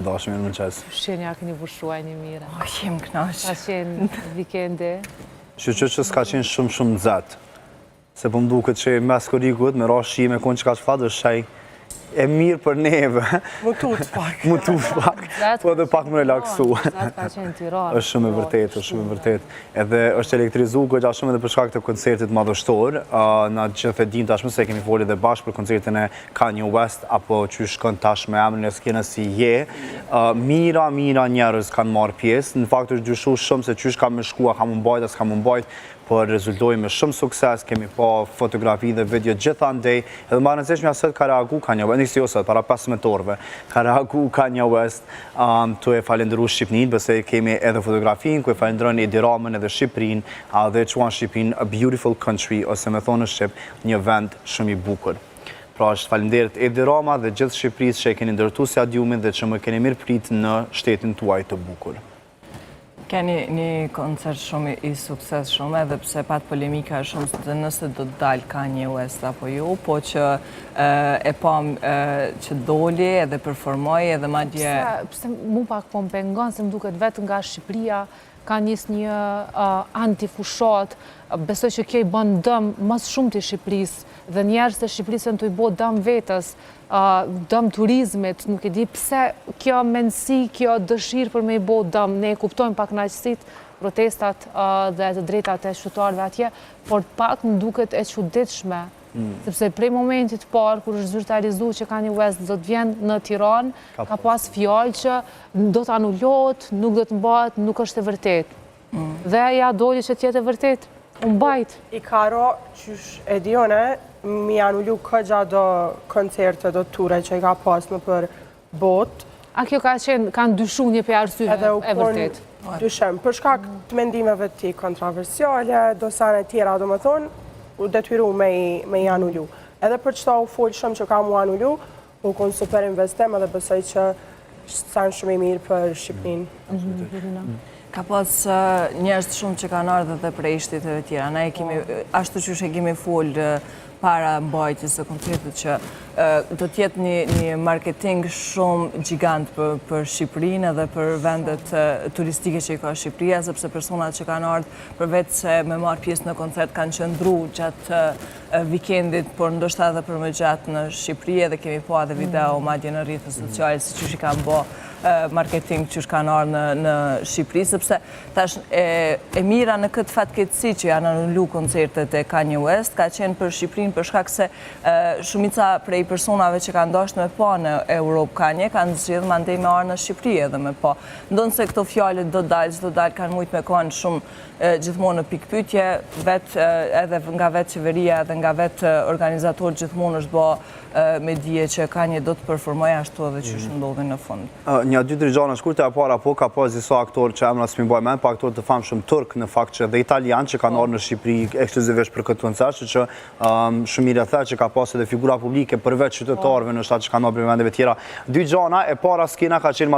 Dashme në mëngjes. Shqenja këni vushuaj një mire. Jem knaq. Ka qenë vikendi. Që s'ka qenë shumë nxehtë. Se po m'duket që mes korikut, me ra shi me konë që ka që flatë, është shaj e mirë për neve. Më tut pak. Më tut pak, po edhe pak më relaksu. Zatë ka qenë Tiranë. është shumë e vërtet. Edhe është elektrizu goxha shumë edhe për shkak të koncertit madhështor. Na gjithë e dim tashmë se kemi folur edhe bashkë për koncertin e Kanye West, apo që shkon tash me emrin e skenës si je. Mira njerëz kanë marrë pjesë. Në fakt është dyshu shumë se qysh ka më shkua, ka më mbajt, as ka më mbajt, por rezultoi me shumë sukses, kemi pa fotografi dhe video gjithandej, edhe më rëndësishme sot ka reagu Kanye West, nisi sot para 15 orëve, ka reagu Kanye West tu e falendëru Shqipnin, bëse kemi edhe fotografin, ku e falendron Edi Ramën edhe Shqiprin, dhe quan Shqipin a beautiful country, ose me thonë në Shqip, një vend shumë i bukur. Pra është falenderit Edi Rama dhe gjithë Shqipërisë që e keni ndërtu stadiumin dhe që më keni mirë prit në shtetin tuaj të bukur. Keni një koncert shumë i sukses shumë, edhe pse pat polemika shumë se nëse do të dalë Kanye West apo jo, po që e pam që doli edhe performoj edhe madje... Pse mu pak po më pengon, se më duket vetë nga Shqipëria, ka njësë një antifushat, besoj që kjo i bën dëm mas shumë të Shqipërisë, dhe njerës të Shqipërisën të i bo dëm vetës, dëm turizmit, nuk e di pse kjo mendësi, kjo dëshirë për me i bo dëm, ne kuptojmë pak knaqësit, protestat dhe të drejtat e qytetarëve atje, por pak më duket e çuditshme, sepse prej momentit parë, kur është zyrtarizu që Kanye West do të vjen në Tiranë, ka pas fjalë që do të anullohet, nuk do të mbahet, nuk është e vërtet. Dhe ja doli që tjetë e vërtet, unë bajt. I karo qysh e dione, mi anullu këgja do koncerte, do ture që i ka pas më për bot. A kjo kanë dyshu një për arsyve e vërtet? Dyshem, për shkak të mendimeve ti kontroversiale, do sane tjera, do më thonë, u detyru me i anullu. Edhe për qëta u folë shumë që ka mu anullu, u konë super investim edhe besoj që sanë shumë i mirë për Shqipnin. Ka pas njerëz shumë që kanë ardhur dhe prej shteteve tjera. Ne kemi, ashtu që e kemi folë para mbajtjes së koncertit që do të jetë një marketing shumë gjigant për Shqipërinë edhe për vendet turistike që i ka Shqipëria, sepse personat që kanë ardhur përveç se me marrë pjesë në koncert kanë qëndru gjatë vikendit, por ndoshta edhe për më gjatë në Shqipëri, edhe kemi pa edhe video madje në rrjetet sociale si që i kanë bë marketing që kanë ardhur në Shqipëri, sepse tash e mira në këtë fatkeqësi që janë anullu koncertet e Kanye West ka qenë për Shqipërinë për shkak se shumica prej personave që kanë dashur me pa në Europë Kanye kanë zgjedhur mandej me ardhur në Shqipëri edhe me pa. Ndonë se këto fjalë do dalë kanë mujt me kanë shumë gjithmonë në pikpyetje, edhe nga vetë qeveria edhe nga vetë organizatorët gjithmonë është bë me dije që Kanye do të performojë ashtu edhe që ndodhi në fund. Një dy drejgjana shkurte e para, po ka pas disa aktorë që emra s'mi baj men, pa aktorë të famshëm turk në fakt që dhe italian që kanë ardhur në Shqipëri ekskluzivisht për këtë koncert, që shumë mirë the që ka pas edhe figura publike përveç qytetarëve në shtat që kanë ardhur në vendeve tjera. Dy gjana, e para skena ka qenë